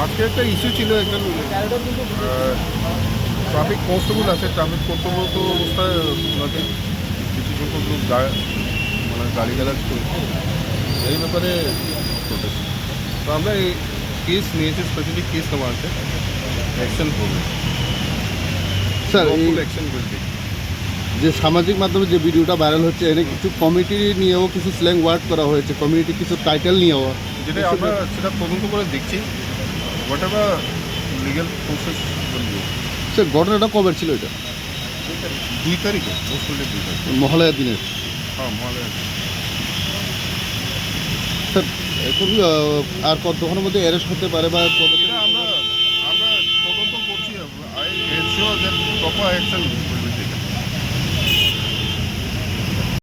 আজকে একটা ইস্যু ছিল, একজন ট্রাফিক কনস্টেবল আছে, ট্রাফিক কর্তব্যরত অবস্থায় ওনাকে কিছু সংখ্যক লোক মানে গালিগালাজ করেছে, এই ব্যাপারে প্রোটেস্ট। তো আমরা এই কেস নিয়েছি, স্পেসিফিক কেস নেওয়া আছে, অ্যাকশন করবে স্যার। অ্যাকশন করবে। যে সামাজিক মাধ্যমে যে ভিডিওটা ভাইরাল হচ্ছে, এনে কিছু কমিটি নিয়েও কিছু স্ল্যাং ওয়ার্ড করা হয়েছে, কমিউনিটি কিছু টাইটেল নিয়েও, যেটা আমরা সেটা তদন্ত করে দেখছি, হোয়াট এভার লিগ্যাল প্রসেস বলবো। স্যার ঘটনাটা কবে ছিল এটা? 2 তারিখে, পোস্টলের 2 তারিখে। মহালয়ার দিনের? হ্যাঁ, মহালয়া। স্যার এখন আর কতক্ষণের মধ্যে অ্যারেস্ট হতে পারে বা এটা আমরা তদন্ত করছি। I ensure that proper action